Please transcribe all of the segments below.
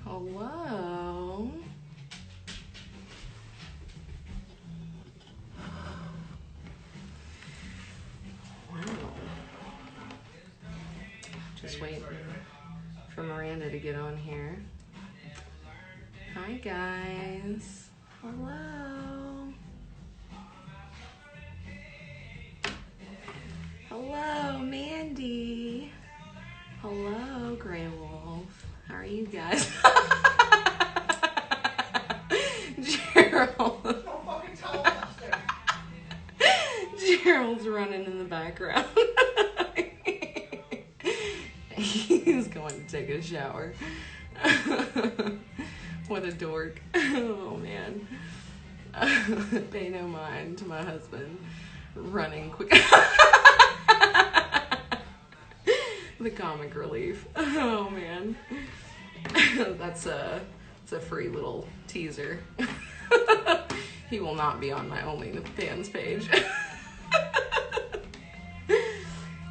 Hello. Wow. Just waiting for Miranda to get on here. Hi guys. Hello. Hello, Mandy. Hello, Grey Wolf. How are you guys? Gerald. Gerald's running in the background. He's going to take a shower. What a dork. Oh man. Pay no mind to my husband running quick. The comic relief. Oh man. That's a free little teaser. He will not be on my OnlyFans page.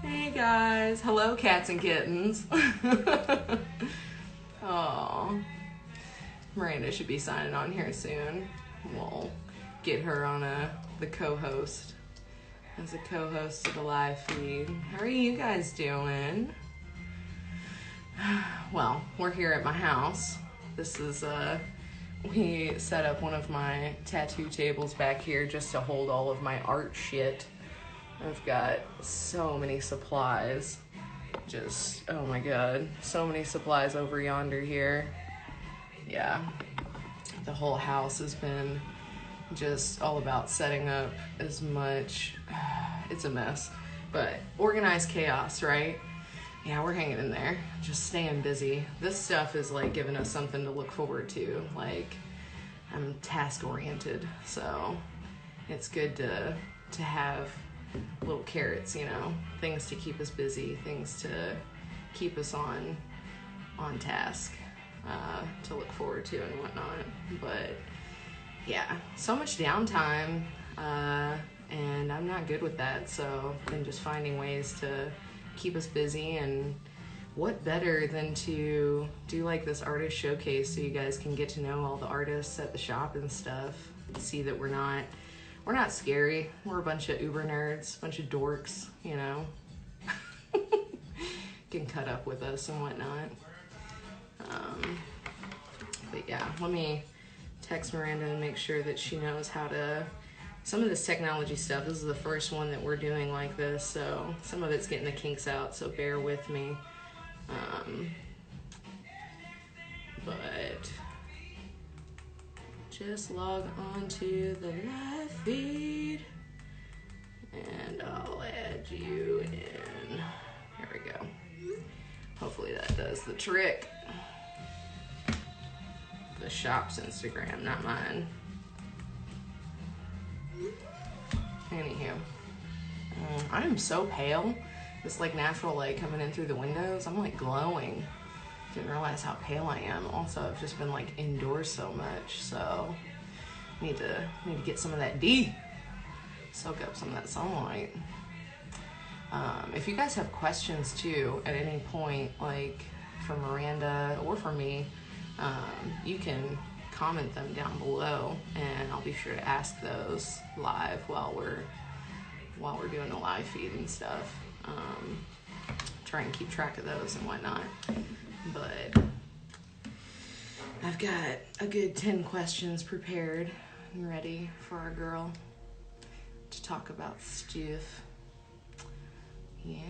Hey guys. Hello cats and kittens. Oh. Miranda should be signing on here soon. We'll get her on the co-host. As a co-host of the live feed. How are you guys doing? Well, we're here at my house. This is, we set up one of my tattoo tables back here just to hold all of my art shit. I've got so many supplies. Just, oh my god. So many supplies over yonder here. Yeah. The whole house has been just all about setting up as much. It's a mess, but organized chaos, right? Yeah, we're hanging in there, just staying busy. This stuff is like giving us something to look forward to. Like, I'm task oriented, so it's good to have little carrots, you know, things to keep us busy, things to keep us on task, to look forward to and whatnot. But yeah, so much downtime, and I'm not good with that, so I've been just finding ways to keep us busy, and what better than to do like this artist showcase so you guys can get to know all the artists at the shop and stuff, see that we're not scary, we're a bunch of uber nerds, a bunch of dorks, you know. Can cut up with us and whatnot. But yeah, let me text Miranda and make sure that she knows how to, some of this technology stuff, this is the first one that we're doing like this, so some of it's getting the kinks out, so bear with me. But just log on to the live feed and I'll add you in. There we go. Hopefully that does the trick. The shop's Instagram, not mine. Anywho, I am so pale. This like natural light coming in through the windows, I'm like glowing. Didn't realize how pale I am. Also, I've just been like indoors so much, so need to get some of that D. Soak up some of that sunlight. If you guys have questions too at any point, like for Miranda or for me, you can comment them down below and I'll be sure to ask those live while we're doing the live feed and stuff. Try and keep track of those and whatnot. But I've got a good 10 questions prepared and ready for our girl to talk about stuff. Yeah.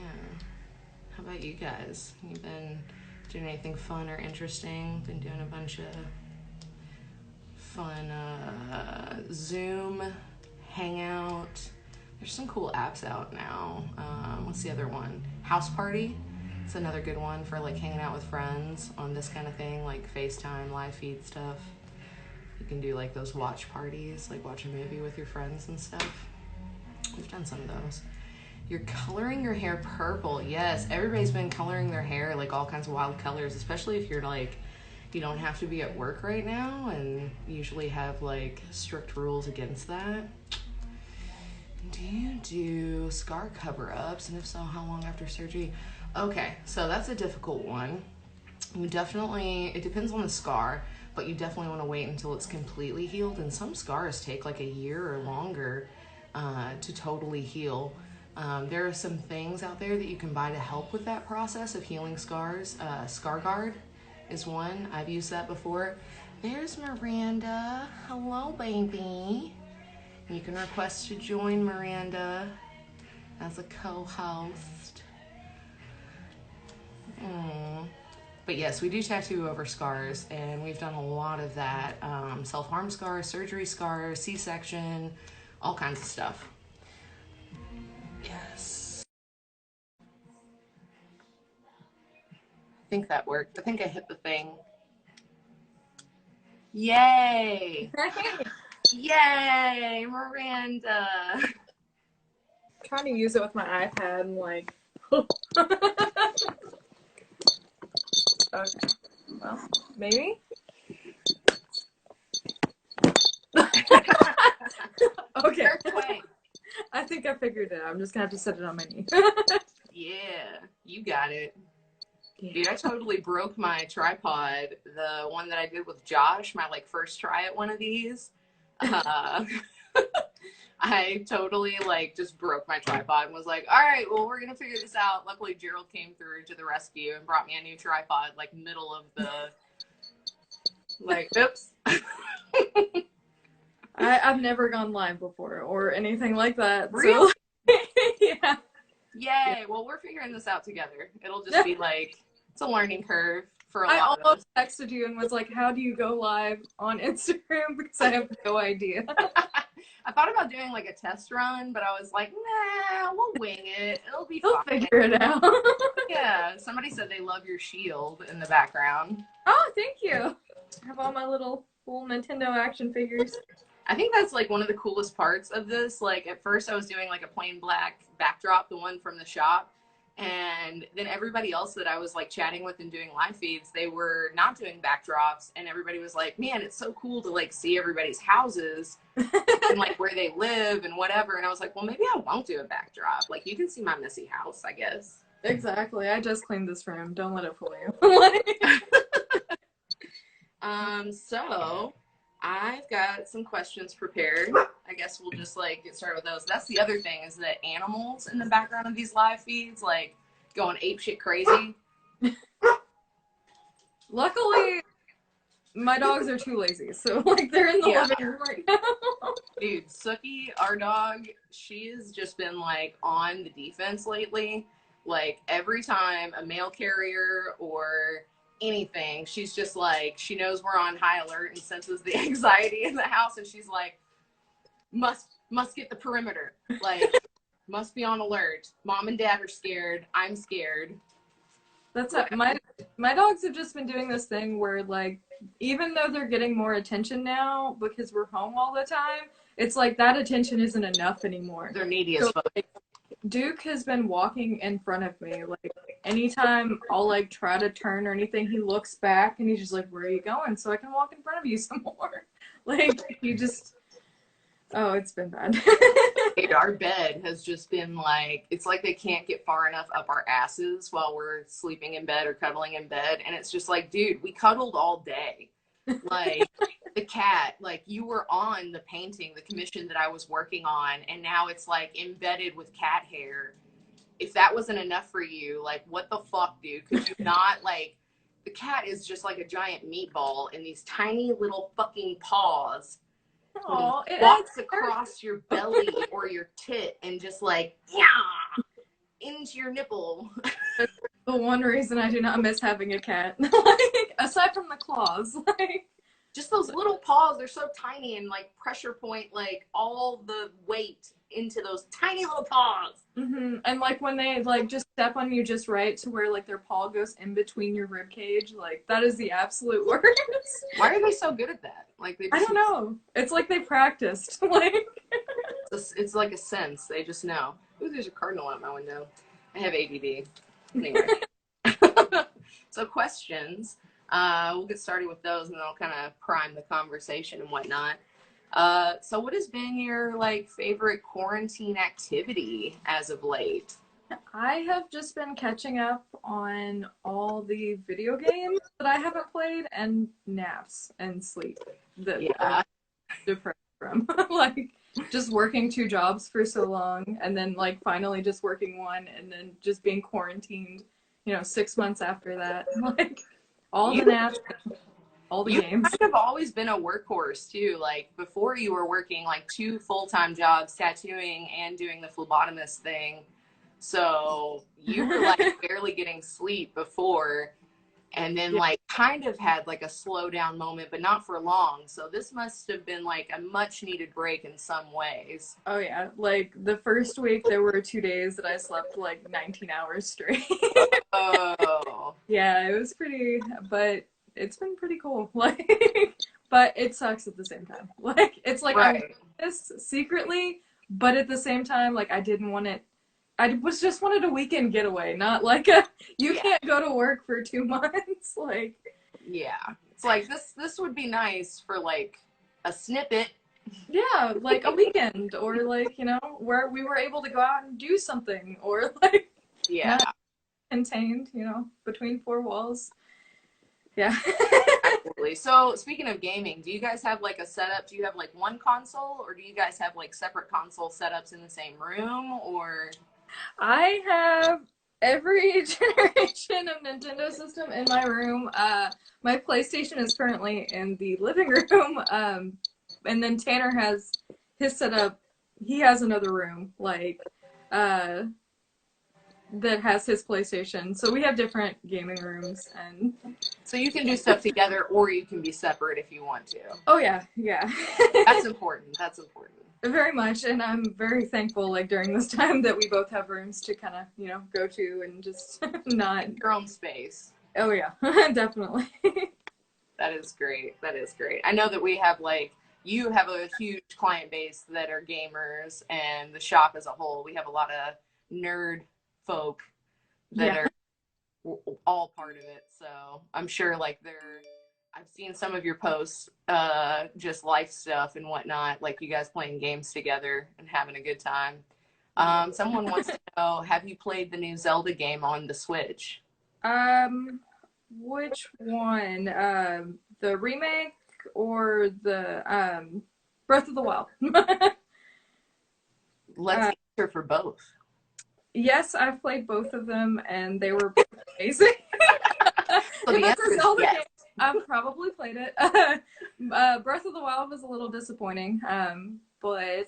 How about you guys? You been doing anything fun or interesting? Been doing a bunch of fun Zoom, Hangout. There's some cool apps out now. What's the other one? House Party. It's another good one for like hanging out with friends on this kind of thing, like FaceTime, live feed stuff. You can do like those watch parties, like watch a movie with your friends and stuff. We've done some of those. You're coloring your hair purple. Yes, everybody's been coloring their hair like all kinds of wild colors, especially if you're like, you don't have to be at work right now and usually have like strict rules against that. Do you do scar cover-ups? And if so, how long after surgery? Okay, so that's a difficult one. You definitely, it depends on the scar, but you definitely want to wait until it's completely healed. And some scars take like a year or longer to totally heal. There are some things out there that you can buy to help with that process of healing scars. Scar Guard is one. I've used that before. There's Miranda. Hello, baby. You can request to join Miranda as a co-host. But yes, we do tattoo over scars, and we've done a lot of that. Self-harm scars, surgery scars, C-section, all kinds of stuff. Yes. I think that worked. I think I hit the thing. Yay! Yay, Miranda! Trying to use it with my iPad and like. Okay. Well, maybe. Okay. I think I figured it out. I'm just gonna have to set it on my knee. Yeah, you got it. Dude, I totally broke my tripod. The one that I did with Josh, my like first try at one of these. I totally like just broke my tripod and was like, all right, well, we're going to figure this out. Luckily, Gerald came through to the rescue and brought me a new tripod, like middle of the, like, oops. I've never gone live before or anything like that. Really? So, yeah. Yay. Well, we're figuring this out together. It'll just be like, it's a learning curve for a lot I of us. almost texted you and was like, how do you go live on Instagram? Because I have no idea. I thought about doing like a test run, but I was like, nah, we'll wing it. It'll be We'll fine. figure it out. Yeah, somebody said they love your shield in the background. Oh, thank you. I have all my little Nintendo action figures. I think that's like one of the coolest parts of this. Like at first I was doing like a plain black backdrop, the one from the shop. And then everybody else that I was like chatting with and doing live feeds, they were not doing backdrops. And everybody was like, man, it's so cool to like see everybody's houses and like where they live and whatever. And I was like, well, maybe I won't do a backdrop. Like you can see my messy house, I guess. Exactly. I just cleaned this room. Don't let it fool you. So I've got some questions prepared. I guess we'll just like get started with those. That's the other thing is that animals in the background of these live feeds like going apeshit crazy. Luckily, my dogs are too lazy, so like they're in the living room right now. Dude, Sookie, our dog, she has just been like on the defense lately. Like every time a mail carrier or anything, she's just like, she knows we're on high alert and senses the anxiety in the house, and she's like, must get the perimeter, like must be on alert. Mom and dad are scared, I'm scared. That's it. My dogs have just been doing this thing where like even though they're getting more attention now because we're home all the time, it's like that attention isn't enough anymore. They're needy as fuck. Like, Duke has been walking in front of me. Like anytime I'll like try to turn or anything, he looks back and he's just like, where are you going? So I can walk in front of you some more. Like he just, oh, it's been bad. Our bed has just been like, it's like they can't get far enough up our asses while we're sleeping in bed or cuddling in bed. And it's just like, dude, we cuddled all day. Like the cat, like you were on the painting, the commission that I was working on, and now it's like embedded with cat hair. If that wasn't enough for you, like what the fuck, dude? Could you not, like, the cat is just like a giant meatball in these tiny little fucking paws. Oh, it walks across your belly or your tit and just like, yeah, into your nipple. The one reason I do not miss having a cat. Like, aside from the claws. Like, just those little paws, they're so tiny and like pressure point like all the weight into those tiny little paws. Mm-hmm. And like when they like just step on you just right to where like their paw goes in between your rib cage, like that is the absolute worst. Why are they so good at that? Like they just, I don't know. It's like they practiced. Like it's like a sense. They just know. Ooh, there's a cardinal at my window. I have ADD. Anyway. So questions. We'll get started with those and then I'll kind of prime the conversation and whatnot. So what has been your like favorite quarantine activity as of late? I have just been catching up on all the video games that I haven't played and naps and sleep that I'm Yeah. depressed from. Like just working two jobs for so long and then like finally just working one and then just being quarantined, 6 months after that. Like all the You naps, all the you games. kind of always been a workhorse too. Like before you were working like two full-time jobs, tattooing and doing the phlebotomist thing. So you were like barely getting sleep before and then Yeah. like kind of had like a slow down moment, but not for long. So this must have been like a much needed break in some ways. Oh yeah. Like the first week there were 2 days that I slept like 19 hours straight. Oh, Yeah, it was pretty, but it's been pretty cool. Like, but it sucks at the same time. Like, it's like I want right. this secretly, but at the same time, like I didn't want it. I was just wanted a weekend getaway, not like a you Yeah. can't go to work for 2 months. Like, Yeah. It's like this would be nice for like a snippet. yeah, like a weekend or like, where we were able to go out and do something or like Yeah. not contained, between four walls. Yeah. Absolutely. So speaking of gaming, do you guys have like a setup? Do you have like one console or do you guys have like separate console setups in the same room or I have every generation of Nintendo system in my room. My PlayStation is currently in the living room. And then Tanner has his setup. He has another room, like, uh, that has his PlayStation. So we have different gaming rooms. And so you can do stuff together or you can be separate if you want to. oh yeah, yeah. That's important. That's important. Very much, and I'm very thankful, like during this time, that we both have rooms to kind of, go to and just not. Your own space. Oh yeah, definitely. That is great. That is great. I know that we have like you have a huge client base that are gamers and the shop as a whole. We have a lot of nerd folk that Yeah. are all part of it. So I'm sure like I've seen some of your posts, just life stuff and whatnot, like you guys playing games together and having a good time. Someone wants to know, have you played the new Zelda game on the Switch? Um, which one? The remake or the Breath of the Wild? Let's uh, answer for both. yes, I've played both of them, and they were amazing. So If the it's answer a is Zelda yes. game, I've probably played it. Breath of the Wild was a little disappointing, but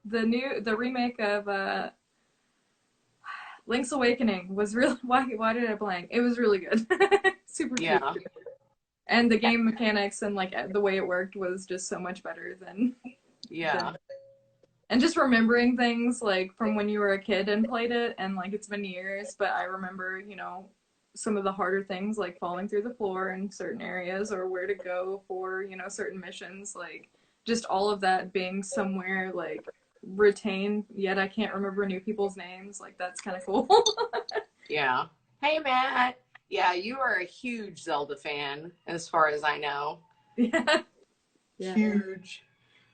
the remake of Link's Awakening was really why did I blank? It was really good. Super cute. Yeah. And the game mechanics and like the way it worked was just so much better than Yeah. and just remembering things like from when you were a kid and played it and like it's been years, but I remember, some of the harder things like falling through the floor in certain areas or where to go for, certain missions, like just all of that being somewhere like retained, yet I can't remember new people's names. Like that's kind of cool. Yeah. Hey, Matt. Yeah, you are a huge Zelda fan, as far as I know. Yeah. Yeah. Huge.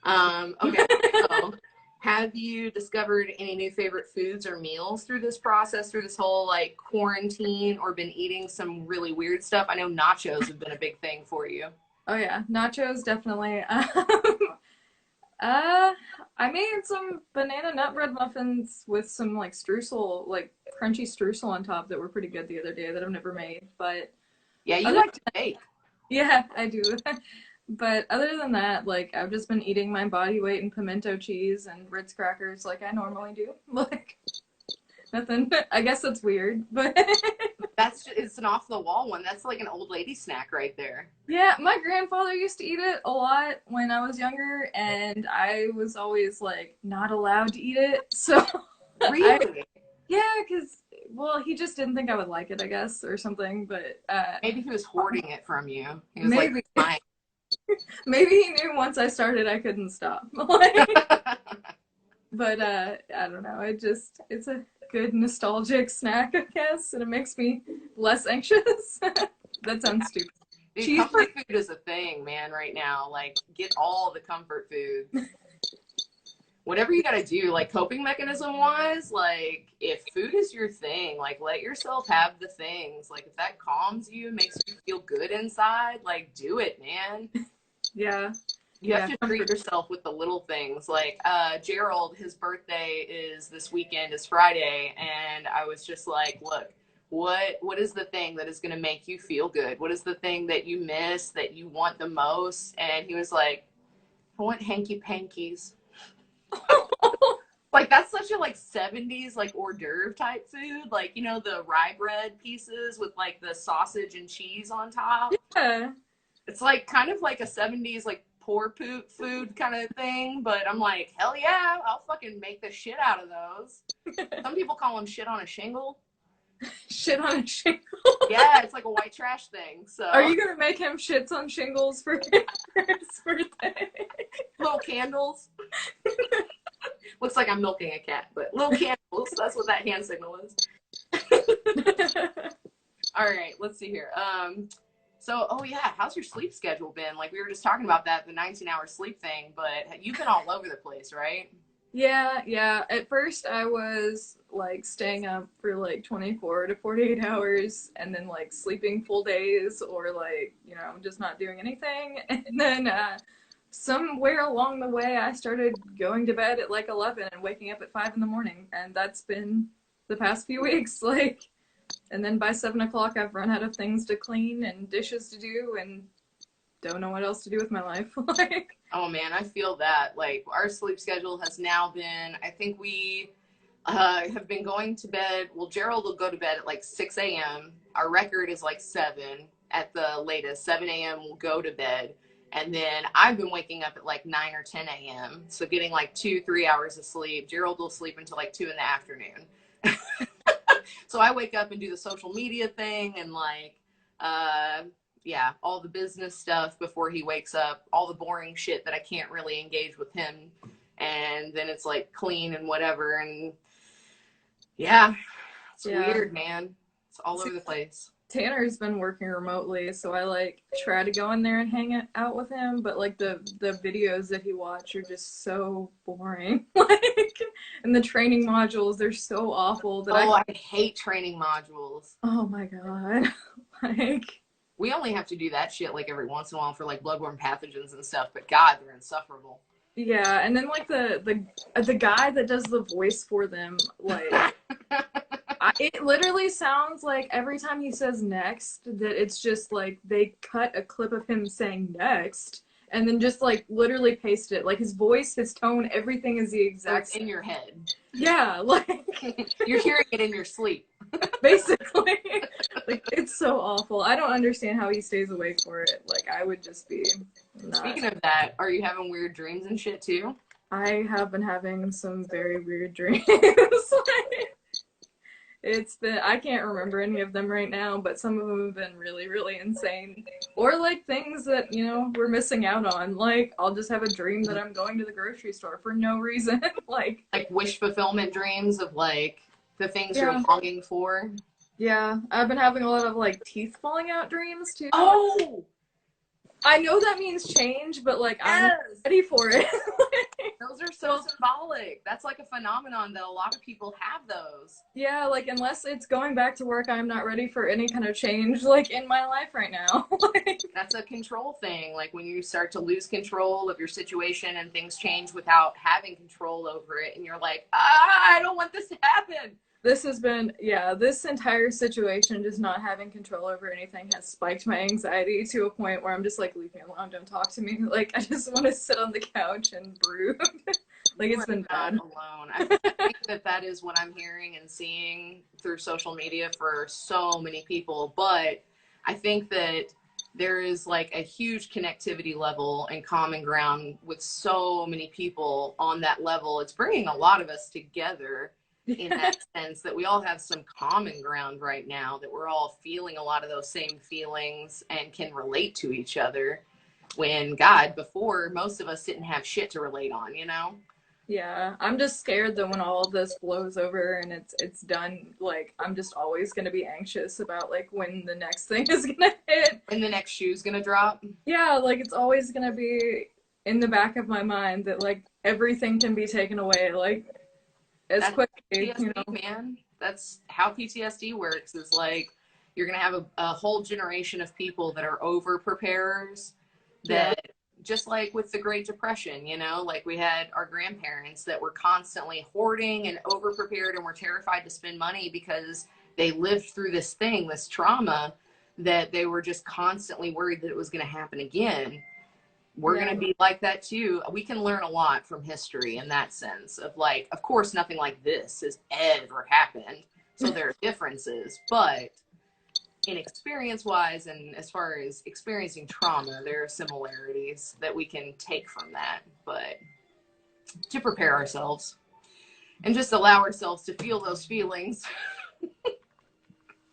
Okay. So, have you discovered any new favorite foods or meals through this process, through this whole like quarantine, or been eating some really weird stuff? I know nachos have been a big thing for you. Oh yeah, nachos definitely. Uh, I made some banana nut bread muffins with some like streusel, like crunchy streusel on top that were pretty good the other day that I've never made. But Yeah, you other, like to bake. yeah, I do. But other than that, like I've just been eating my body weight in pimento cheese and Ritz crackers like I normally do. Like nothing. I guess that's weird, but It's an off the wall one. That's like an old lady snack right there. yeah, my grandfather used to eat it a lot when I was younger, and I was always like not allowed to eat it. So Really? yeah, because well, he just didn't think I would like it, I guess, or something. But Maybe he was hoarding it from you. He was maybe like, maybe he knew once I started I couldn't stop. Like, but I don't know. It's a good nostalgic snack, I guess, and it makes me less anxious. That sounds stupid. Dude, comfort food is a thing, man, right now. Like, get all the comfort foods. whatever you gotta do, like coping mechanism wise, like if food is your thing, like let yourself have the things. Like if that calms you, makes you feel good inside, like do it, man. Yeah. You have to treat yourself with the little things. Like Gerald, his birthday is this weekend, is Friday, and I was just like, look, what is the thing that is going to make you feel good? What is the thing that you miss, that you want the most? And he was like, I want hanky pankies. Like that's such a like 70s like hors d'oeuvre type food, like you know the rye bread pieces with like the sausage and cheese on top. Yeah. It's like kind of like a 70s like poor food kind of thing, but I'm like, hell yeah, I'll fucking make the shit out of those. Some people call them shit on a shingle. Shit on a shingle. Yeah, it's like a white trash thing. So are you gonna make him shits on shingles for his birthday? Little candles. Looks like I'm milking a cat, but little candles, that's what that hand signal is. All right, let's see here. So, oh yeah, how's your sleep schedule been? Like we were just talking about that, the 19-hour sleep thing, but you've been all over the place, right? Yeah. At first I was like staying up for like 24 to 48 hours and then like sleeping full days or like, you know, just not doing anything. And then somewhere along the way I started going to bed at like 11 and waking up at 5 in the morning. And that's been the past few weeks. Like, and then by 7 o'clock I've run out of things to clean and dishes to do and don't know what else to do with my life. Like, oh man, I feel that. Like our sleep schedule has now been, I think we have been going to bed. Well, Gerald will go to bed at like 6 a.m. Our record is like 7 at the latest. 7 a.m. we'll go to bed. And then I've been waking up at like 9 or 10 a.m. So getting like 2-3 hours of sleep. Gerald will sleep until like 2 in the afternoon. So I wake up and do the social media thing and like, yeah, all the business stuff before he wakes up, all the boring shit that I can't really engage with him. And then it's like clean and whatever. And yeah, it's weird, man. It's all over the place. Tanner's been working remotely, so I like try to go in there and hang out with him, but like the videos that he watch are just so boring. Like, and the training modules, they're so awful that I hate training modules. Oh my god. Like, we only have to do that shit like every once in a while for like bloodborne pathogens and stuff, but god, they're insufferable. Yeah, and then like the guy that does the voice for them, like it literally sounds like every time he says next that it's just like they cut a clip of him saying next and then just like literally paste it. Like his voice, his tone, everything is the exact same. In your head. Yeah, like you're hearing it in your sleep. Basically. Like it's so awful. I don't understand how he stays awake for it. Like I would just be nuts. Speaking of that, are you having weird dreams and shit too? I have been having some very weird dreams. Like, it's been, I can't remember any of them right now, but some of them have been really, really insane. Or like things that, you know, we're missing out on. Like I'll just have a dream that I'm going to the grocery store for no reason. like wish fulfillment dreams of like the things you're longing for. Yeah, I've been having a lot of like teeth falling out dreams too. Oh! I know that means change, but like I'm ready for it. Those are so symbolic. That's like a phenomenon that a lot of people have those. Yeah, like unless it's going back to work, I'm not ready for any kind of change like in my life right now. Like, that's a control thing. Like when you start to lose control of your situation and things change without having control over it and you're like, I don't want this to happen. This has been, this entire situation, just not having control over anything has spiked my anxiety to a point where I'm just like, leave me alone, don't talk to me. Like, I just want to sit on the couch and brood. Like, it's been bad. Alone. I think that is what I'm hearing and seeing through social media for so many people. But I think that there is like a huge connectivity level and common ground with so many people on that level. It's bringing a lot of us together. In that sense that we all have some common ground right now, that we're all feeling a lot of those same feelings and can relate to each other when God, before most of us didn't have shit to relate on, you know? Yeah, I'm just scared that when all of this blows over and it's done, like I'm just always going to be anxious about like when the next thing is going to hit. When the next shoe's going to drop. Yeah, like it's always going to be in the back of my mind that like everything can be taken away like as That's quickly, PTSD, man. That's how PTSD works. Is like you're gonna have a whole generation of people that are over preparers. That just like with the Great Depression, you know, like we had our grandparents that were constantly hoarding and over prepared and were terrified to spend money because they lived through this thing, this trauma, that they were just constantly worried that it was going to happen again. We're going to be like that too. We can learn a lot from history in that sense of like, of course, nothing like this has ever happened. So there are differences, but in experience wise and as far as experiencing trauma, there are similarities that we can take from that. But to prepare ourselves and just allow ourselves to feel those feelings.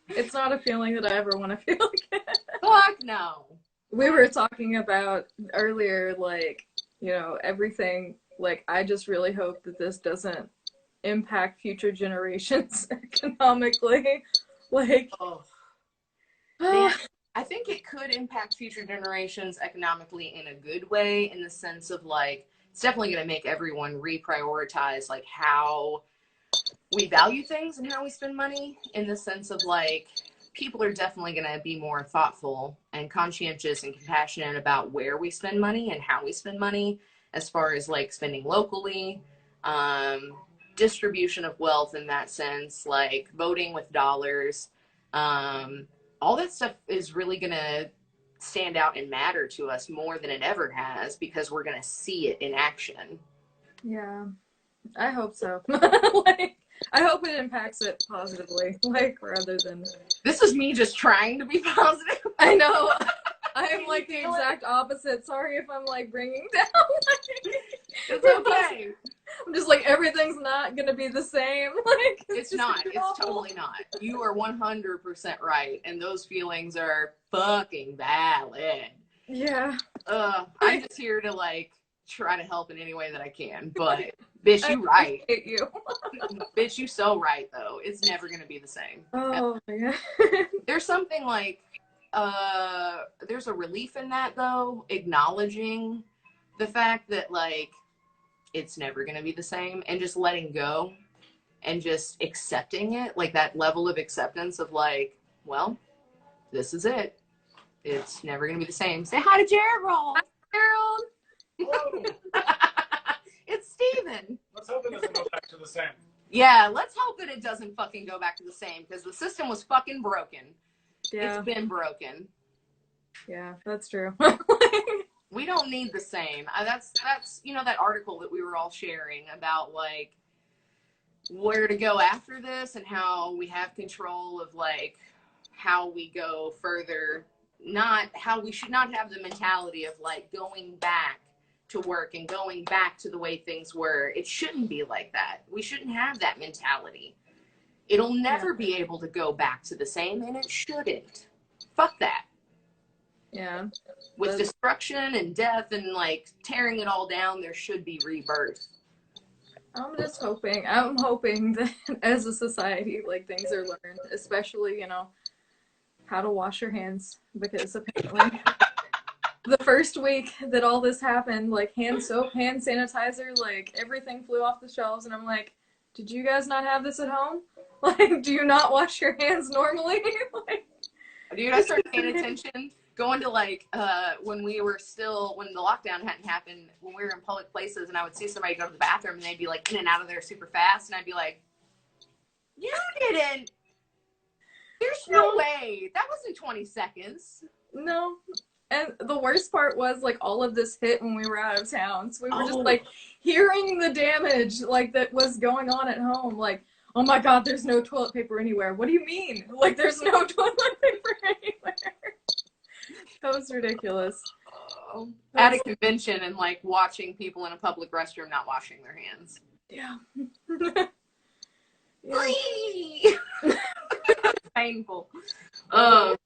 It's not a feeling that I ever want to feel again. Fuck no. We were talking about earlier, like, you know, everything. Like, I just really hope that this doesn't impact future generations economically. Like, Man, I think it could impact future generations economically in a good way, in the sense of like, it's definitely going to make everyone reprioritize like how we value things and how we spend money, in the sense of like, people are definitely going to be more thoughtful and conscientious and compassionate about where we spend money and how we spend money, as far as like spending locally, distribution of wealth in that sense, like voting with dollars, all that stuff is really going to stand out and matter to us more than it ever has, because we're going to see it in action. Yeah, I hope so. Like, I hope it impacts it positively, like, rather than... This is me just trying to be positive. I know. I'm like the exact opposite. Sorry if I'm like bringing down. It's okay. I'm just like, everything's not gonna be the same. Like, it's not. It's awful. Totally not. You are 100% right, and those feelings are fucking valid. Yeah. I'm just here to like try to help in any way that I can, but bitch, you right. I hate you. Bitch, you so right though. It's never gonna be the same. Oh my God. There's something like there's a relief in that though, acknowledging the fact that like it's never gonna be the same, and just letting go and just accepting it, like that level of acceptance of like, well, this is it. It's never gonna be the same. Say hi to Gerald. Hi, Gerald. Hello. It's Steven. Let's hope it doesn't go back to the same. Yeah, let's hope that it doesn't fucking go back to the same, because the system was fucking broken. Yeah. It's been broken. Yeah, that's true. We don't need the same. That's you know, that article that we were all sharing about like where to go after this and how we have control of like how we go further. Not how we should not have the mentality of like going back to work and going back to the way things were. It shouldn't be like that. We shouldn't have that mentality. It'll never be able to go back to the same, and it shouldn't. Fuck that. Yeah. With destruction and death and like tearing it all down, there should be rebirth. I'm hoping that as a society, like, things are learned, especially, you know, how to wash your hands, because apparently the first week that all this happened, like, hand soap, hand sanitizer, like, everything flew off the shelves, and I'm like, did you guys not have this at home? Like, do you not wash your hands normally? Like, dude, I started paying attention, going to like when the lockdown hadn't happened, when we were in public places, and I would see somebody go to the bathroom and they'd be like in and out of there super fast, and I'd be like, you didn't. There's no way. That wasn't 20 seconds. No. And the worst part was, like, all of this hit when we were out of town. So we were just, like, hearing the damage, like, that was going on at home. Like, oh my God, there's no toilet paper anywhere. What do you mean? Like, there's no toilet paper anywhere. That was ridiculous. At a convention and, like, watching people in a public restroom not washing their hands. Yeah. Painful.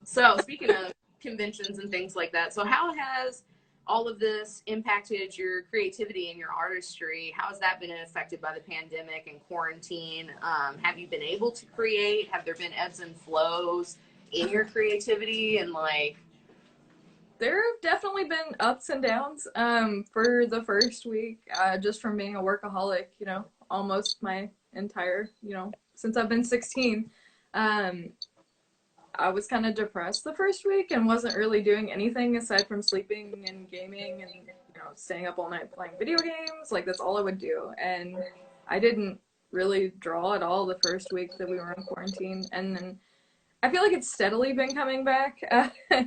So speaking of conventions and things like that, so how has all of this impacted your creativity and your artistry? How has that been affected by the pandemic and quarantine? Have you been able to create? Have there been ebbs and flows in your creativity? And like, There have definitely been ups and downs. For the first week, just from being a workaholic, almost my entire, since I've been 16. Um, I was kind of depressed the first week and wasn't really doing anything aside from sleeping and gaming and staying up all night playing video games. Like that's all I would do, and I didn't really draw at all the first week that we were in quarantine, and then I feel like it's steadily been coming back.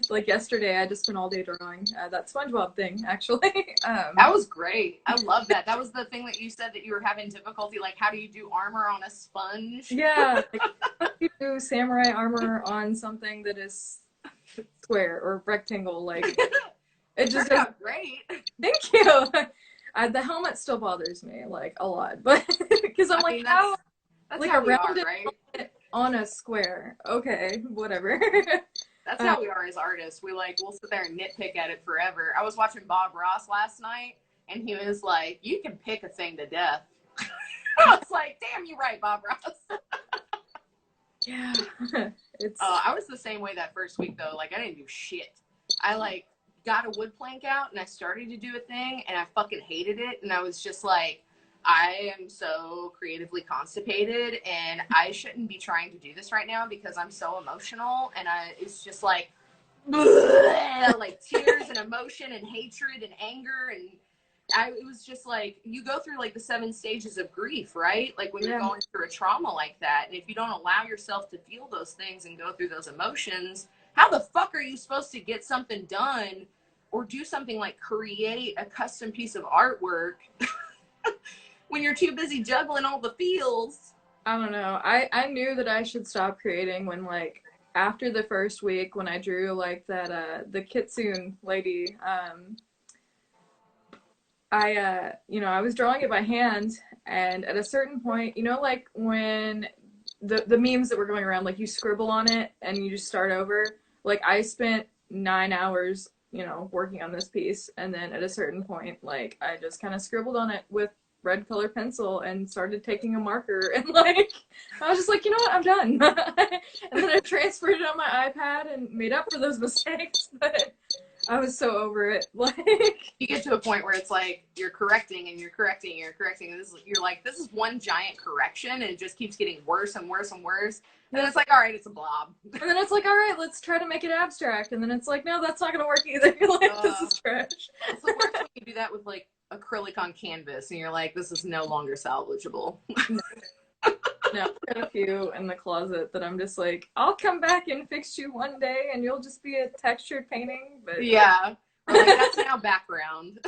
Like yesterday, I just spent all day drawing that SpongeBob thing, actually. That was great. I love that. That was the thing that you said that you were having difficulty. Like, how do you do armor on a sponge? Yeah, like, how do you do samurai armor on something that is square or rectangle? Like, it just turned out great. Thank you. The helmet still bothers me like a lot, but because I'm like, how? That's like how a we are, rounded right? on a square. Okay, whatever. That's how we are as artists. We'll sit there and nitpick at it forever. I was watching Bob Ross last night, and he was like, "You can pick a thing to death." I was like, "Damn, you're right, Bob Ross." Yeah, it's. I was the same way that first week though. Like, I didn't do shit. I got a wood plank out, and I started to do a thing, and I fucking hated it, and I was just like, I am so creatively constipated, and I shouldn't be trying to do this right now because I'm so emotional, and it's just like, like tears and emotion and hatred and anger, and it was just like, you go through like the 7 stages of grief, right? Like when you're going through a trauma like that, and if you don't allow yourself to feel those things and go through those emotions, how the fuck are you supposed to get something done or do something like create a custom piece of artwork when you're too busy juggling all the feels? I don't know. I knew that I should stop creating when like after the first week when I drew like that the kitsune lady. I was drawing it by hand, and at a certain point, like when the memes that were going around, like you scribble on it and you just start over. Like I spent 9 hours, working on this piece, and then at a certain point, like I just kind of scribbled on it with red color pencil and started taking a marker, and like I was just like, you know what, I'm done. And then I transferred it on my iPad and made up for those mistakes, but I was so over it. Like you get to a point where it's like you're correcting and you're correcting and you're correcting. And you're like, this is one giant correction, and it just keeps getting worse and worse and worse. And then it's like, all right, it's a blob. And then it's like, all right, let's try to make it abstract. And then it's like, no, that's not gonna work either. You're like, this is trash. It's the worst when you do that with like acrylic on canvas, and you're like, this is no longer salvageable. No, I've got a few in the closet that I'm just like, I'll come back and fix you one day, and you'll just be a textured painting. But yeah, or like that's now background.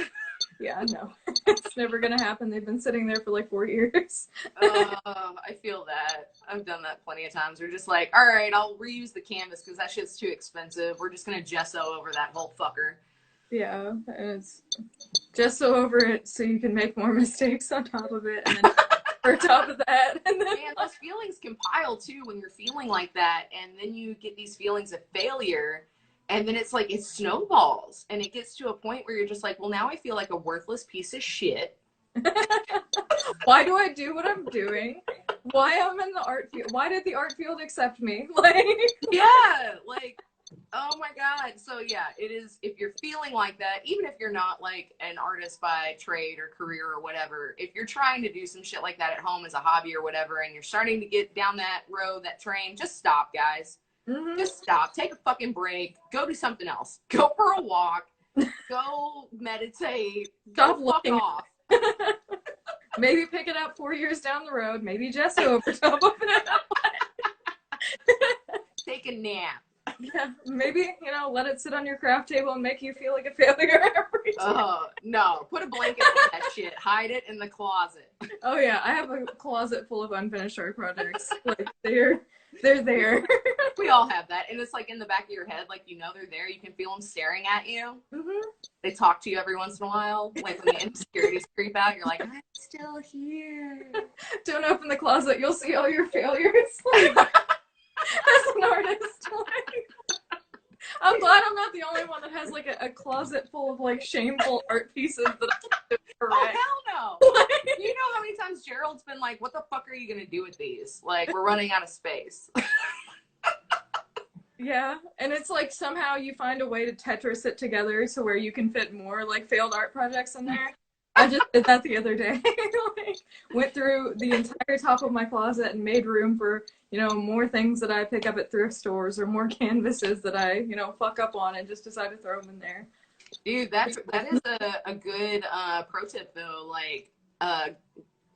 Yeah, no, it's never gonna happen. They've been sitting there for like 4 years. I feel that. I've done that plenty of times. We're just like, all right, I'll reuse the canvas because that shit's too expensive. We're just gonna gesso over that whole fucker. Yeah, and it's gesso over it so you can make more mistakes on top of it, and then on top of that, and then man, those feelings compile too when you're feeling like that, and then you get these feelings of failure. And then it's like, it snowballs, and it gets to a point where you're just like, well, now I feel like a worthless piece of shit. Why do I do what I'm doing? Why am I in the art field? Why did the art field accept me? Like, yeah, like, oh my God. So yeah, it is, if you're feeling like that, even if you're not like an artist by trade or career or whatever, if you're trying to do some shit like that at home as a hobby or whatever, and you're starting to get down that road, that train, just stop, guys. mm-hmm. Just stop. Take a fucking break. Go do something else. Go for a walk. Go meditate. Stop Go fuck looking off. Maybe pick it up 4 years down the road. Maybe gesso over top of it. Take a nap. Yeah, maybe, let it sit on your craft table and make you feel like a failure every time. No. Put a blanket on that shit. Hide it in the closet. Oh yeah, I have a closet full of unfinished art projects. Like, they're there. We all have that. And it's like in the back of your head, like, they're there. You can feel them staring at you. Mm-hmm. They talk to you every once in a while. Like when the insecurities creep out, you're like, I'm still here. Don't open the closet. You'll see all your failures. Like, as an artist. Like, I'm glad I'm not the only one that has like a closet full of like shameful art pieces that I correct. Oh, hell no. Like, You know how many times Gerald's been like, what the fuck are you going to do with these? Like, we're running out of space. Yeah, and it's like somehow you find a way to Tetris it together so where you can fit more like failed art projects in there. I just did that the other day. Like, went through the entire top of my closet and made room for, more things that I pick up at thrift stores or more canvases that I, fuck up on and just decide to throw them in there. Dude, that is a good pro tip though. Like,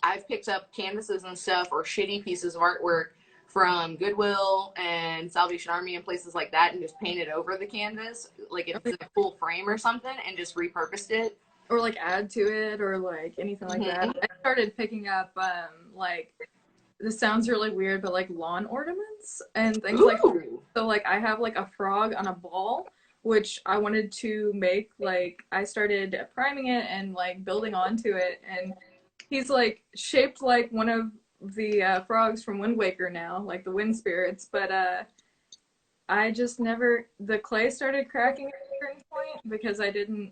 I've picked up canvases and stuff or shitty pieces of artwork from Goodwill and Salvation Army and places like that and just painted over the canvas, like if it's a full frame or something, and just repurposed it. Or like add to it or like anything like that. I started picking up like, this sounds really weird, but like lawn ornaments and things like that. So like I have like a frog on a ball, which I wanted to make. Like I started priming it and like building onto it, and he's like shaped like one of the frogs from Wind Waker now, like the wind spirits. But I just never, the clay started cracking at a certain point because I don't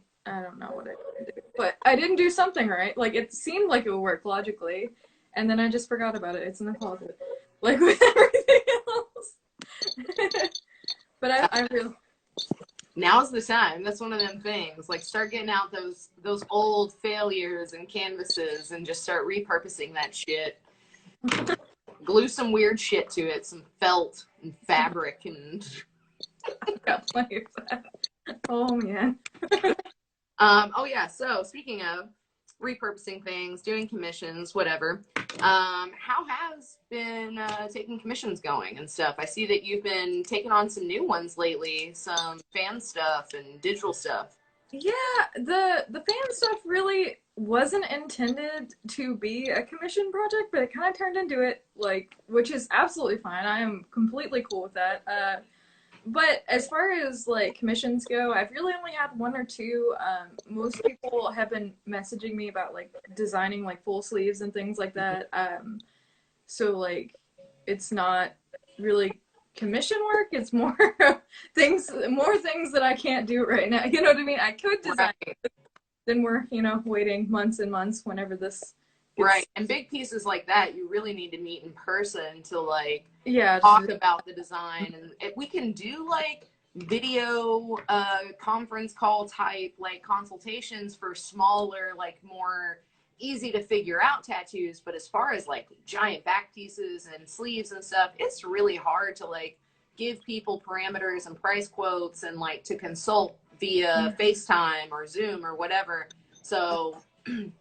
know what I did, but I didn't do something right. Like it seemed like it would work logically, and then I just forgot about it. It's in the closet, like with everything else. But I really. Now's the time. That's one of them things. Like, start getting out those old failures and canvases and just start repurposing that shit. Glue some weird shit to it, some felt and fabric and. Got plenty of that. Oh man. Oh yeah. So speaking of repurposing things, doing commissions, whatever. How has been taking commissions going and stuff? I see that you've been taking on some new ones lately, some fan stuff and digital stuff. Yeah, the fan stuff really wasn't intended to be a commission project, but it kind of turned into it, like, which is absolutely fine. I am completely cool with that. But as far as like commissions go, I've really only had one or two. Most people have been messaging me about like designing like full sleeves and things like that. So like it's not really commission work. It's more things that I can't do right now. You know what I mean? I could design, right. Then we're waiting months and months whenever this. Right, and big pieces like that, you really need to meet in person to like Yeah, talk about the design, and we can do like video conference call type like consultations for smaller, like more easy to figure out tattoos. But as far as like giant back pieces and sleeves and stuff, it's really hard to like give people parameters and price quotes and like to consult via FaceTime or Zoom or whatever. So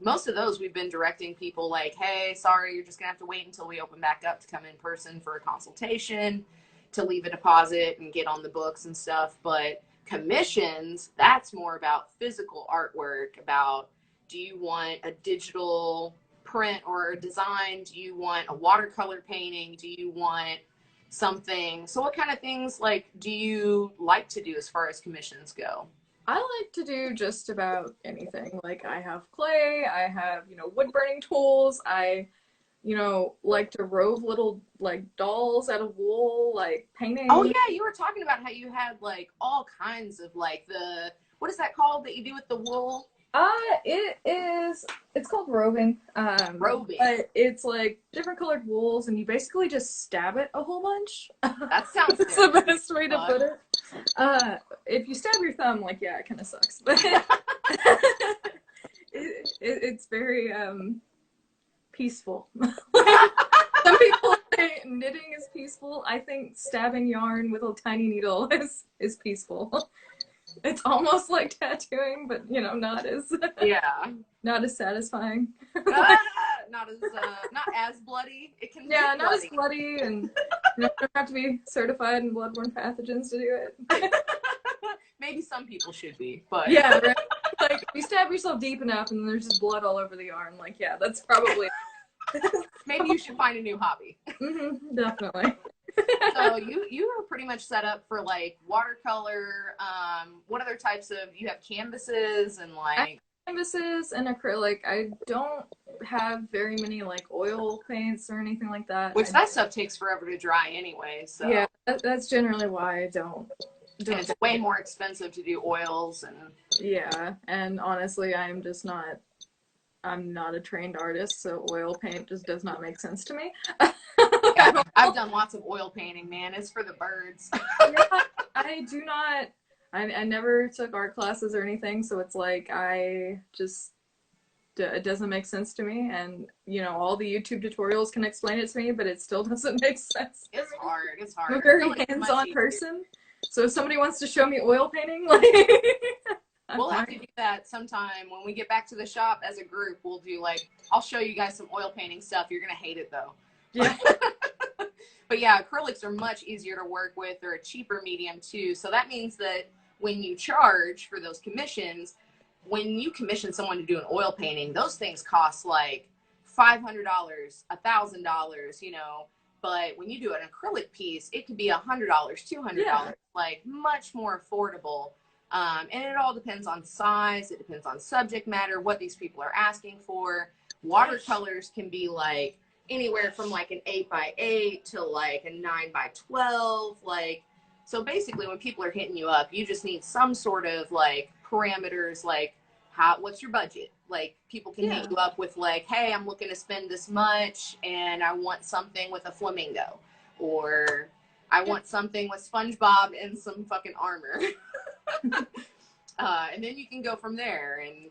most of those we've been directing people like, hey, sorry, you're just gonna have to wait until we open back up to come in person for a consultation, to leave a deposit and get on the books and stuff. But commissions, that's more about physical artwork, about do you want a digital print or a design? Do you want a watercolor painting? Do you want something? So what kind of things like do you like to do as far as commissions go? I like to do just about anything. Like I have clay, I have, wood burning tools. I, like to rove little like dolls out of wool, like painting. Oh yeah, you were talking about how you had like all kinds of like what is that called that you do with the wool? It's called roving. Roving. But it's like different colored wools and you basically just stab it a whole bunch. That sounds That's the best way to put it. If you stab your thumb, like, yeah, it kind of sucks. But it's very peaceful. Some people say knitting is peaceful. I think stabbing yarn with a tiny needle is peaceful. It's almost like tattooing, but not as not as satisfying. Not as bloody. It can not as bloody, and you don't have to be certified in bloodborne pathogens to do it. Maybe some people should be, but yeah, right. Like if you stab yourself deep enough and there's just blood all over the yarn, like yeah, that's probably. Maybe you should find a new hobby. Definitely. So you are pretty much set up for like watercolor. What other types of, you have canvases and like canvases and acrylic. I don't have very many like oil paints or anything like that. Which that stuff takes forever to dry anyway. So yeah, that's generally why I don't. And it's way more expensive to do oils and. Yeah, and honestly, I'm not a trained artist, so oil paint just does not make sense to me. Yeah, I've done lots of oil painting, man. It's for the birds. Yeah, I do not. I never took art classes or anything, so it's like it doesn't make sense to me. And all the YouTube tutorials can explain it to me, but it still doesn't make sense. It's hard. It's hard. I'm a very I feel like it's much hands-on easier. person, so if somebody wants to show me oil painting, like We'll have to do that sometime when we get back to the shop as a group. We'll do like, I'll show you guys some oil painting stuff. You're gonna hate it though. Yeah. But yeah, acrylics are much easier to work with. They're a cheaper medium too. So that means that when you charge for those commissions, when you commission someone to do an oil painting, those things cost like $500, $1,000, But when you do an acrylic piece, it could be $100, $200, like much more affordable. And it all depends on size. It depends on subject matter, what these people are asking for. Watercolors can be like anywhere from like an 8x8 to like a 9x12. So basically when people are hitting you up, you just need some sort of like parameters, like what's your budget? Like people can hit you up with like, hey, I'm looking to spend this much and I want something with a flamingo, or I want something with SpongeBob and some fucking armor. And then you can go from there. And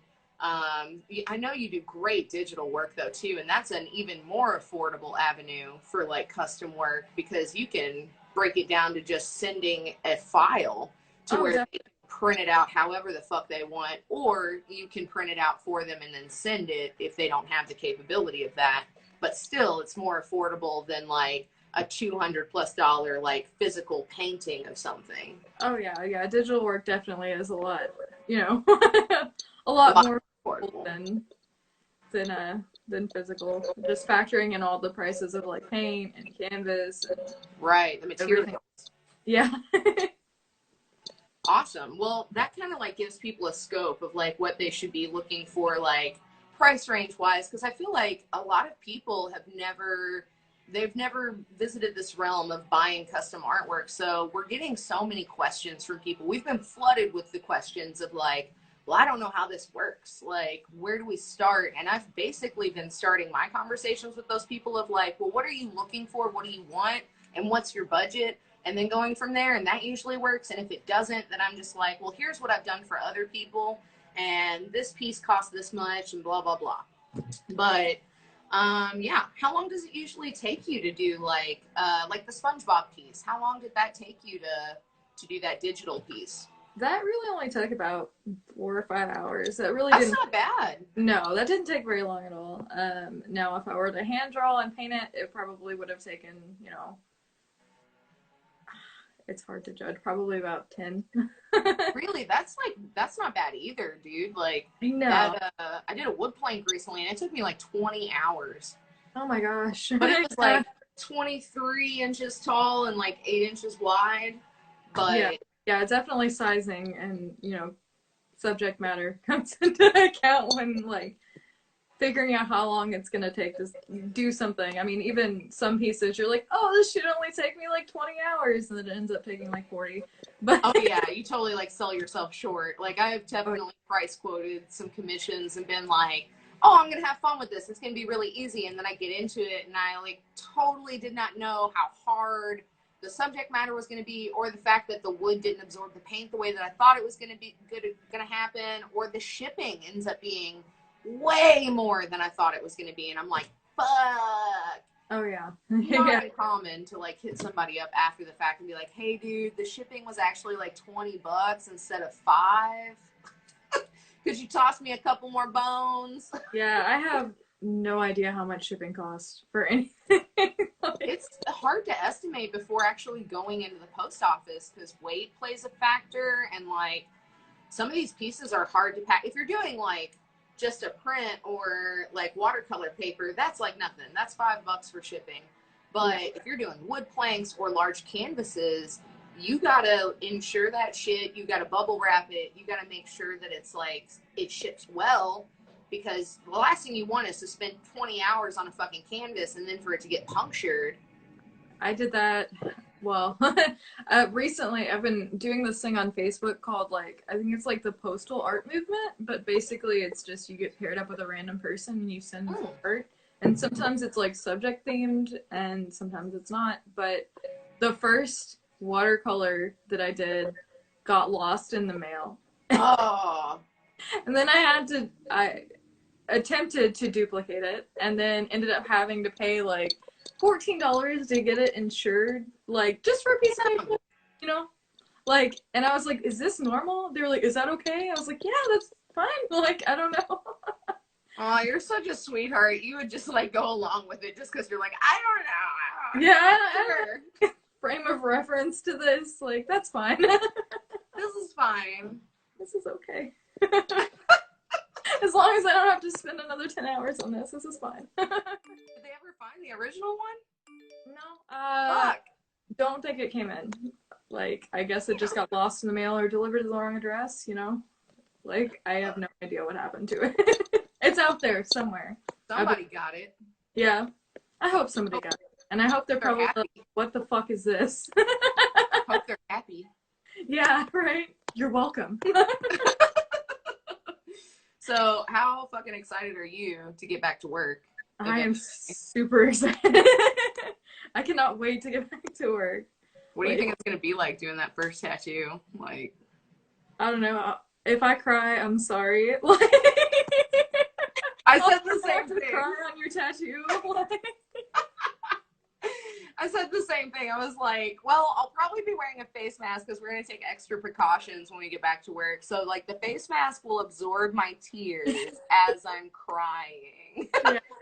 I know you do great digital work though too, and that's an even more affordable avenue for like custom work, because you can break it down to just sending a file to where they can print it out however the fuck they want, or you can print it out for them and then send it if they don't have the capability of that. But still, it's more affordable than like a $200+ like physical painting of something. Oh yeah. Digital work definitely is a lot, a lot more affordable than physical. Just factoring in all the prices of like paint and canvas and right, the material. Yeah. Awesome. Well, that kind of like gives people a scope of like what they should be looking for, like price range wise, because I feel like a lot of people they've never visited this realm of buying custom artwork. So we're getting so many questions from people. We've been flooded with the questions of like, well, I don't know how this works. Like, where do we start? And I've basically been starting my conversations with those people of like, well, what are you looking for? What do you want? And what's your budget? And then going from there. And that usually works. And if it doesn't, then I'm just like, well, here's what I've done for other people. And this piece costs this much and blah, blah, blah. But yeah, how long does it usually take you to do like the SpongeBob piece? How long did that take you to do that digital piece? That really only took about 4 or 5 hours. That's not bad. No, that didn't take very long at all. Now if I were to hand draw and paint it, it probably would have taken, it's hard to judge, probably about 10. Really? That's not bad either, dude. Like, no. I did a wood plank recently and it took me like 20 hours. Oh my gosh. But it was like 23 inches tall and like 8 inches wide. But yeah, definitely sizing and, subject matter comes into account when like figuring out how long it's going to take to do something. I mean, even some pieces you're like, oh, this should only take me like 20 hours, and then it ends up taking like 40. But oh yeah, you totally like sell yourself short. Like I've definitely price quoted some commissions and been like, oh, I'm going to have fun with this. It's going to be really easy. And then I get into it and I like totally did not know how hard the subject matter was going to be, or the fact that the wood didn't absorb the paint the way that I thought it was going to happen, or the shipping ends up being way more than I thought it was going to be. And I'm like, fuck. Oh yeah. Not uncommon to like hit somebody up after the fact and be like, hey dude, the shipping was actually like $20 instead of $5. Could you toss me a couple more bones? Yeah, I have no idea how much shipping costs for anything. It's hard to estimate before actually going into the post office, because weight plays a factor, and like some of these pieces are hard to pack. If you're doing like just a print or like watercolor paper, that's like nothing. That's $5 for shipping. But if you're doing wood planks or large canvases, you gotta insure that shit. You gotta bubble wrap it. You gotta make sure that it's like it ships well, because the last thing you want is to spend 20 hours on a fucking canvas and then for it to get punctured. I did that. Well, recently I've been doing this thing on Facebook called like, I think it's like the postal art movement, but basically it's just you get paired up with a random person and you send art And sometimes it's like subject themed and sometimes it's not. But the first watercolor that I did got lost in the mail. Oh. And then I attempted to duplicate it and then ended up having to pay like $14 to get it insured, like just for a piece of paper, you know? Like, and I was like, is this normal? They were like, is that okay? I was like, yeah, that's fine. Like, I don't know. Oh, you're such a sweetheart. You would just like go along with it just because you're like, I don't know. Yeah, I don't frame of reference to this. Like, that's fine. This is fine. This is okay. As long as I don't have to spend another 10 hours on this is fine. Did they ever find the original one? No. Fuck. Don't think it came in. Like, I guess it just got lost in the mail or delivered to the wrong address, you know? Like, I have no idea what happened to it. It's out there somewhere. Somebody got it. Yeah. I hope somebody got it. And I hope they're probably happy. like, what the fuck is this? Hope they're happy. Yeah, right? You're welcome. So, how fucking excited are you to get back to work? I am super excited. I cannot wait to get back to work. What do you think it's going to be like doing that first tattoo? Like, I don't know. If I cry, I'm sorry. Like, I said the same thing. Cry on your tattoo. Like, I said the same thing. I was like, well, I'll probably be wearing a face mask because we're going to take extra precautions when we get back to work. So, like, the face mask will absorb my tears as I'm crying.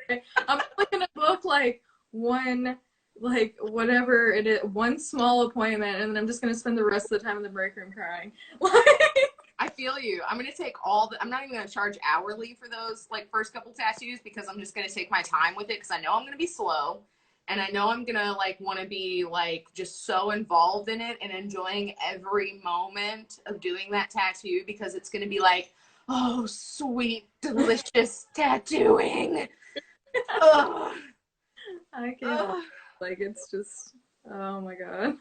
Yeah. I'm like gonna book like one, like whatever it is, one small appointment, and then I'm just gonna spend the rest of the time in the break room crying. Like, I feel you. I'm going to take I'm not even going to charge hourly for those, like, first couple tattoos because I'm just going to take my time with it because I know I'm going to be slow. And I know I'm going to, like, want to be, like, just so involved in it and enjoying every moment of doing that tattoo because it's going to be like, oh, sweet, delicious tattooing. Ugh. I can't. Like, it's just, oh my god.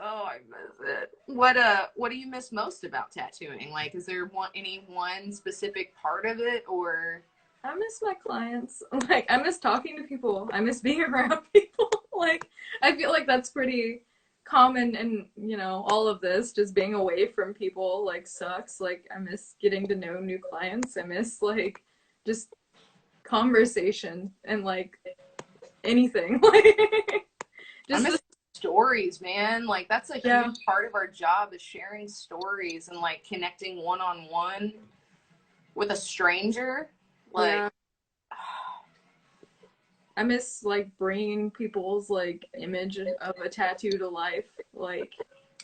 Oh, I miss it. What do you miss most about tattooing? Like, is there any one specific part of it, or? I miss my clients. Like, I miss talking to people. I miss being around people. Like, I feel like that's pretty common in, you know, all of this. Just being away from people, like, sucks. Like, I miss getting to know new clients. I miss, like, just conversation and, like, anything. Like, just I miss stories, man. Like, that's a Yeah. huge part of our job is sharing stories and, like, connecting one-on-one with a stranger. Like, yeah. I miss, like, bringing people's, like, image of a tattoo to life. Like,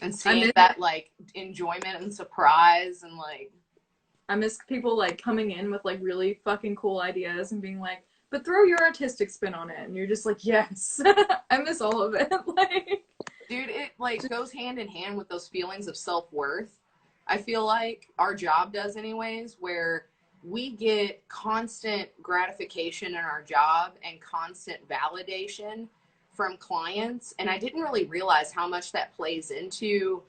and seeing that, like, enjoyment and surprise and, like, I miss people, like, coming in with, like, really fucking cool ideas and being like, but throw your artistic spin on it. And you're just like, yes. I miss all of it. Like, dude, it, like, goes hand in hand with those feelings of self-worth. I feel like our job does anyways, where we get constant gratification in our job and constant validation from clients. And I didn't really realize how much that plays into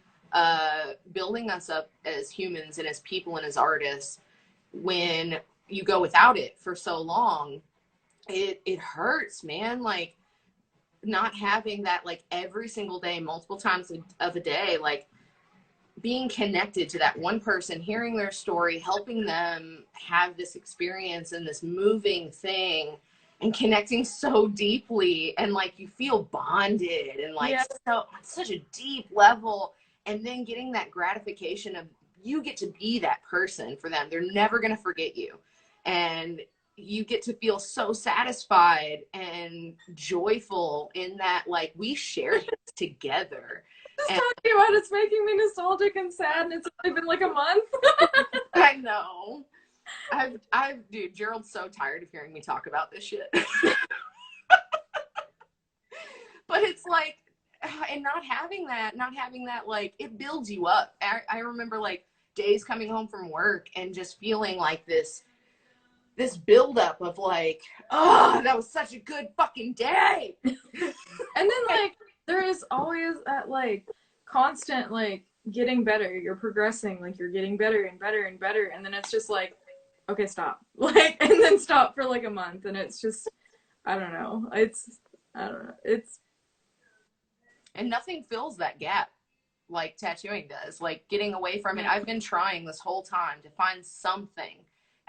building us up as humans and as people and as artists. When you go without it for so long, it hurts, man. Like, not having that, like, every single day, multiple times of a day, like, being connected to that one person, hearing their story, helping them have this experience and this moving thing, and connecting so deeply, and, like, you feel bonded and, like, Yeah. so on such a deep level, and then getting that gratification of you get to be that person for them. They're never going to forget you. And you get to feel so satisfied and joyful in that, like, we shared this together. just talking about it's making me nostalgic and sad, and it's only been like a month. I know. Dude, Gerald's so tired of hearing me talk about this shit. But it's like, and not having that, like, it builds you up. I remember, like, days coming home from work and just feeling like this buildup of, like, oh, that was such a good fucking day. And then, like, there is always that, like, constant, like, getting better. You're progressing, like, you're getting better and better and better. And then it's just like, okay, stop. Like, and then stop for like a month, and it's just, I don't know. I don't know. And nothing fills that gap like tattooing does. Like getting away from it. I've been trying this whole time to find something.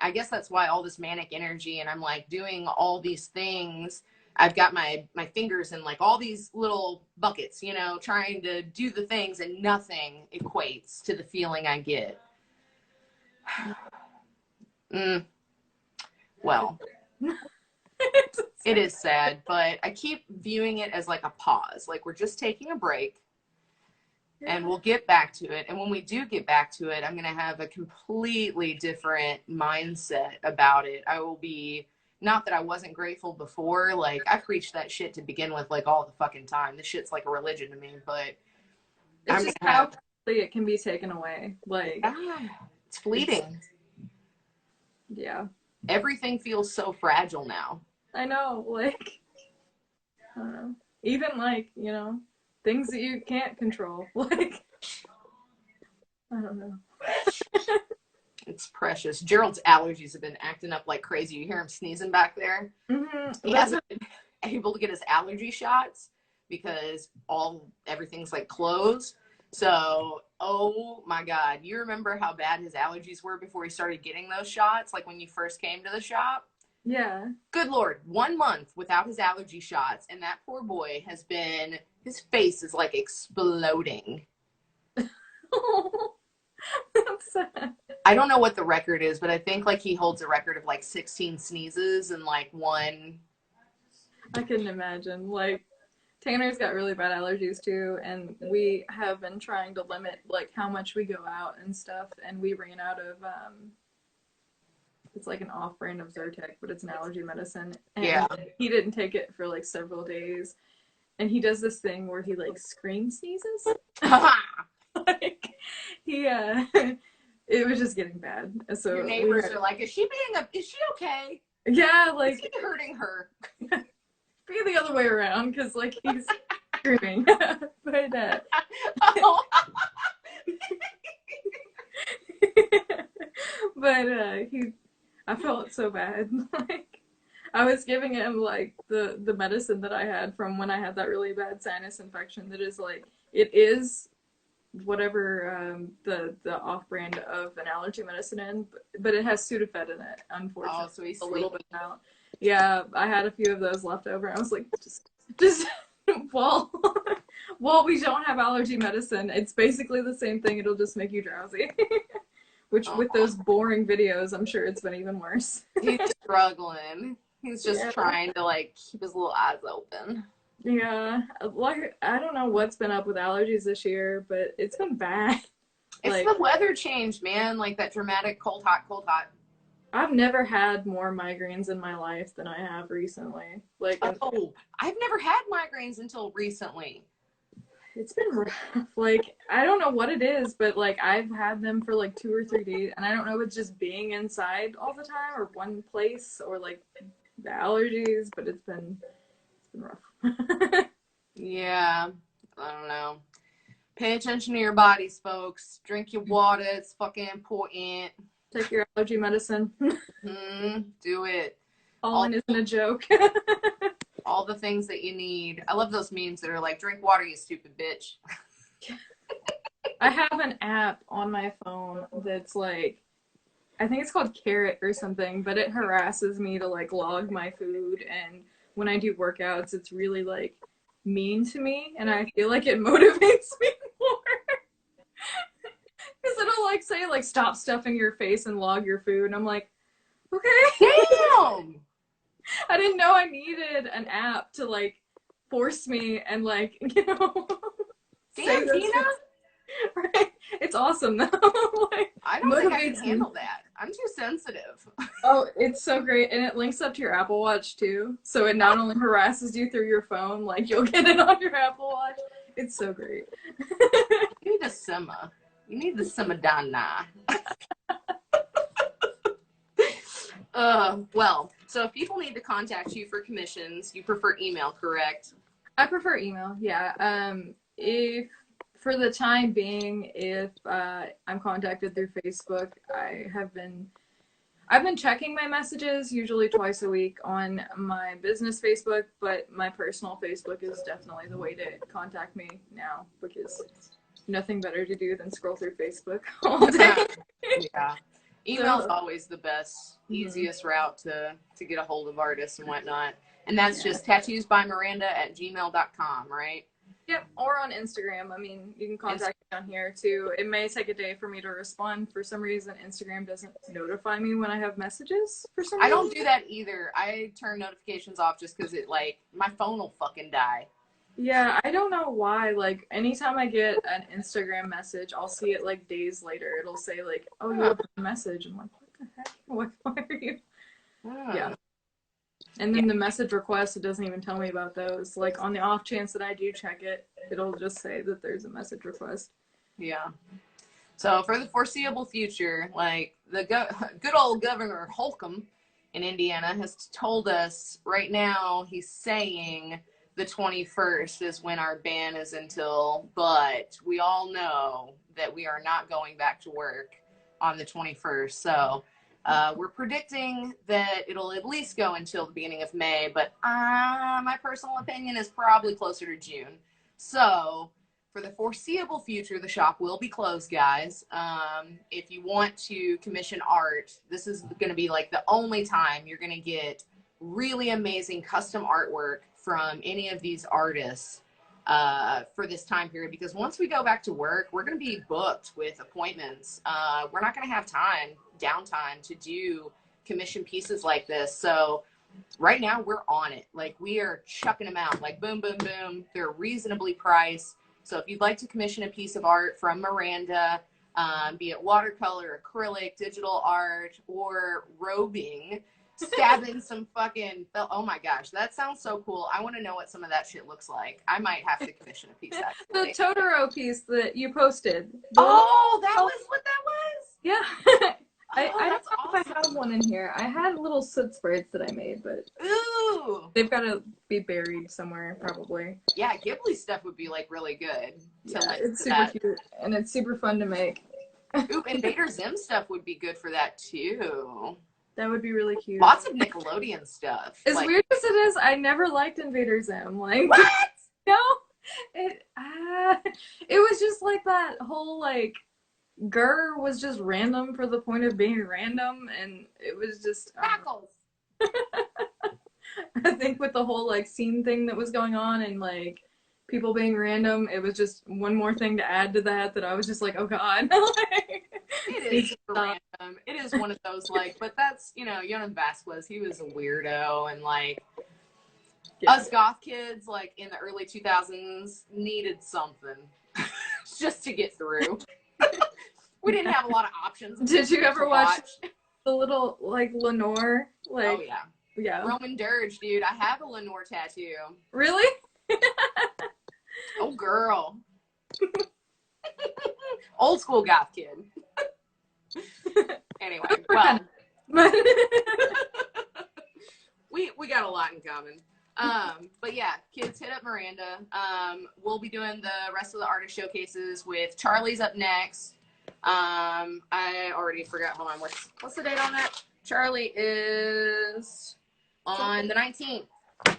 I guess that's why all this manic energy, and I'm like doing all these things. I've got my fingers in like all these little buckets, you know, trying to do the things, and nothing equates to the feeling I get. Well, it is sad, but I keep viewing it as like a pause. Like we're just taking a break. And we'll get back to it. And when we do get back to it, I'm going to have a completely different mindset about it. I will be, not that I wasn't grateful before. Like, I preach that shit to begin with, like, all the fucking time. This shit's like a religion to me, but it's just how quickly it can be taken away. Like, it's fleeting. Yeah. Everything feels so fragile now. I know. Like, I don't know. Even, like, you know, things that you can't control. Like, I don't know. It's precious. Gerald's allergies have been acting up like crazy. You hear him sneezing back there? Mm-hmm. He hasn't been able to get his allergy shots because everything's like closed. So, oh my God. You remember how bad his allergies were before he started getting those shots? Like when you first came to the shop? Yeah. Good Lord. 1 month without his allergy shots. And that poor boy his face is like exploding. That's sad. I don't know what the record is, but I think like he holds a record of like 16 sneezes and like one. I couldn't imagine. Like, Tanner's got really bad allergies too, and we have been trying to limit like how much we go out and stuff, and we ran out of it's like an off-brand of Zyrtec, but it's an allergy medicine. And yeah. He didn't take it for like several days, and he does this thing where he like scream sneezes. Like he it was just getting bad. So your neighbors are like, is she okay? Yeah, like, is he hurting her? Be the other way around, because like he's screaming. But I felt so bad. Like, I was giving him like the medicine that I had from when I had that really bad sinus infection. That is like, it is whatever the off-brand of an allergy medicine but it has Sudafed in it, unfortunately. Oh, so he's a little bit out. Yeah, I had a few of those left over. I was like, just while we don't have allergy medicine, it's basically the same thing. It'll just make you drowsy. Which, with those boring videos, I'm sure it's been even worse. He's struggling. He's just trying to like keep his little eyes open. Yeah, like, I don't know what's been up with allergies this year, but it's been bad. It's like, the weather change, man. Like that dramatic cold, hot, cold, hot. I've never had more migraines in my life than I have recently. Like, I've never had migraines until recently. It's been rough. Like, I don't know what it is, but like I've had them for like 2 or 3 days, and I don't know if it's just being inside all the time or one place or like the allergies, but it's been rough. Yeah, I don't know. Pay attention to your bodies, folks. Drink your water. It's fucking important. Take your allergy medicine. Do it. Pollen isn't a joke. All the things that you need. I love those memes that are like, drink water, you stupid bitch. I have an app on my phone that's like, I think it's called Carrot or something, but it harasses me to like log my food, and when I do workouts, it's really like mean to me, and I feel like it motivates me more. Because it'll like say like, stop stuffing your face and log your food, and I'm like, okay. Damn! I didn't know I needed an app to like force me and like, you know. Damn, Tina! Right? It's awesome though. Like, I don't think I can handle that. I'm too sensitive. Oh, it's so great. And it links up to your Apple Watch too. So it not only harasses you through your phone, like you'll get it on your Apple Watch. It's so great. You need a simmer. You need the Simadana. Well, so if people need to contact you for commissions, you prefer email, correct? I prefer email, yeah. If for the time being, if I'm contacted through Facebook, I've been checking my messages usually twice a week on my business Facebook, but my personal Facebook is definitely the way to contact me now because nothing better to do than scroll through Facebook all day. Yeah. Email's always the best, easiest route to get a hold of artists and whatnot. And that's just tattoosbymiranda@gmail.com, right? Yep, or on Instagram. I mean, you can contact me on here too. It may take a day for me to respond. For some reason, Instagram doesn't notify me when I have messages for some reason. I don't do that either. I turn notifications off just because it, like, my phone will fucking die. Yeah, I don't know why. Like, anytime I get an Instagram message, I'll see it, like, days later. It'll say, like, oh, you have a message. I'm like, what the heck? Why are you? Yeah. And then the message request, it doesn't even tell me about those. Like, on the off chance that I do check it, it'll just say that there's a message request. Yeah. So for the foreseeable future, like, the good old Governor Holcomb in Indiana has told us right now, he's saying the 21st is when our ban is until, but we all know that we are not going back to work on the 21st. So we're predicting that it'll at least go until the beginning of May, but my personal opinion is probably closer to June. So for the foreseeable future, the shop will be closed, guys. If you want to commission art, this is going to be like the only time you're going to get really amazing custom artwork from any of these artists for this time period, because once we go back to work, we're going to be booked with appointments. We're not going to have downtime to do commission pieces like this. So right now we're on it. Like, we are chucking them out, like, boom, boom, boom. They're reasonably priced. So if you'd like to commission a piece of art from Miranda, be it watercolor, acrylic, digital art, or robing, stabbing some fucking, oh my gosh, that sounds so cool. I want to know what some of that shit looks like. I might have to commission a piece, actually. The Totoro piece that you posted. Oh, that was what that was? Yeah. I don't know awesome. if I have one in here. I had little soot sprays that I made, but Ooh, they've got to be buried somewhere, probably. yeah, Ghibli stuff would be, like, really good. Yeah, it's super cute, and it's super fun to make. Ooh, Invader Zim stuff would be good for that, too. That would be really cute. Lots of Nickelodeon stuff. As like, weird as it is, I never liked Invader Zim. Like, what? No, it was just like that whole, like, Gurr was just random for the point of being random, and it was just Crackles. I think with the whole, like, scene thing that was going on and, like, people being random, it was just one more thing to add to that I was just like, oh god. Like, it is random. It is one of those, like, but that's, you know, Jonas Vasquez, he was a weirdo, and, like, us goth kids, like, in the early 2000s needed something just to get through. We didn't have a lot of options. Did you ever watch the little, like, Lenore? Like, oh, yeah. Yeah. Roman Dirge, dude. I have a Lenore tattoo. Really? Oh, girl. Old school goth kid. Anyway, well. we got a lot in common. But yeah, kids, hit up Miranda. We'll be doing the rest of the artist showcases with Charlie's up next. I already forgot. Hold on. What's the date on that? Charlie is on the 19th,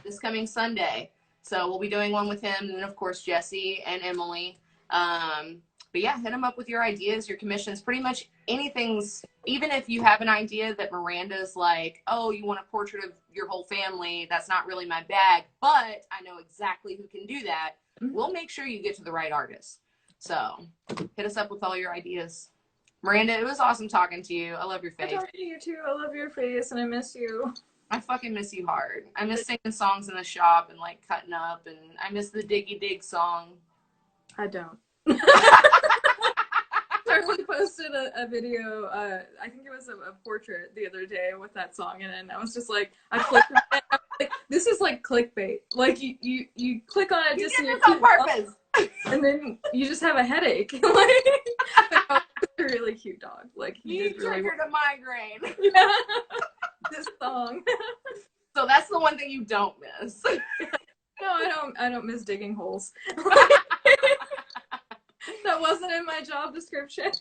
this coming Sunday. So we'll be doing one with him, and then of course Jesse and Emily. But yeah, hit them up with your ideas, your commissions, pretty much anything's, even if you have an idea that Miranda's like, oh, you want a portrait of your whole family, that's not really my bag, but I know exactly who can do that. We'll make sure you get to the right artist. So hit us up with all your ideas. Miranda, it was awesome talking to you. I love your face. I talked to you too. I love your face, and I miss you. I fucking miss you hard. I miss singing songs in the shop and, like, cutting up, and I miss the Diggy Dig song. I don't. Charlie posted a video, I think it was a portrait the other day with that song in it, and I was just like, I clicked on it, I was like, this is like clickbait. Like, you click on it just so you on purpose. And then you just have a headache. Like, it's a really cute dog. Like, you triggered a migraine. Yeah. This song. So that's the one thing you don't miss. No, I don't miss digging holes. That wasn't in my job description.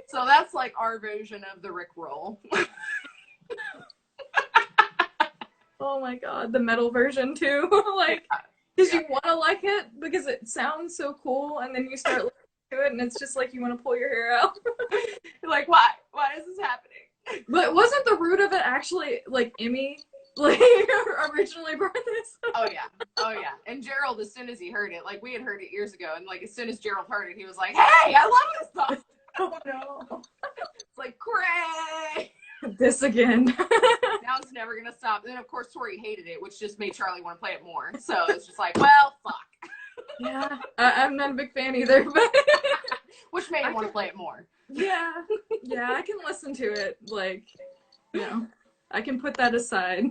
So that's like our version of the Rickroll. Oh my god, the metal version too. Like, because you want to like it because it sounds so cool, and then you start listening to it, and it's just like you want to pull your hair out. You're like, why? Why is this happening? But wasn't the root of it actually like Emmy? Like originally brought this? Oh yeah, oh yeah. And Gerald, as soon as he heard it, like we had heard it years ago, and like as soon as Gerald heard it, he was like, "Hey, I love this song." Oh no. It's like, "Cray!" This again. Now it's never gonna stop. And then of course Tori hated it, which just made Charlie want to play it more. So it's just like, well, fuck. Yeah, I'm not a big fan either, but Which made him want to play it more. yeah, I can listen to it. Like, you know, I can put that aside.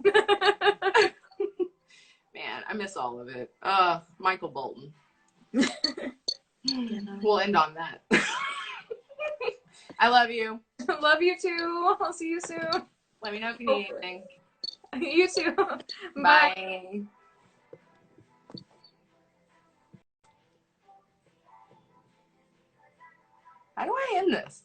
Man, I miss all of it. Michael Bolton. Yeah. We'll end on that. I love you. Love you too. I'll see you soon. Let me know if you need anything. You too. Bye. How do I end this?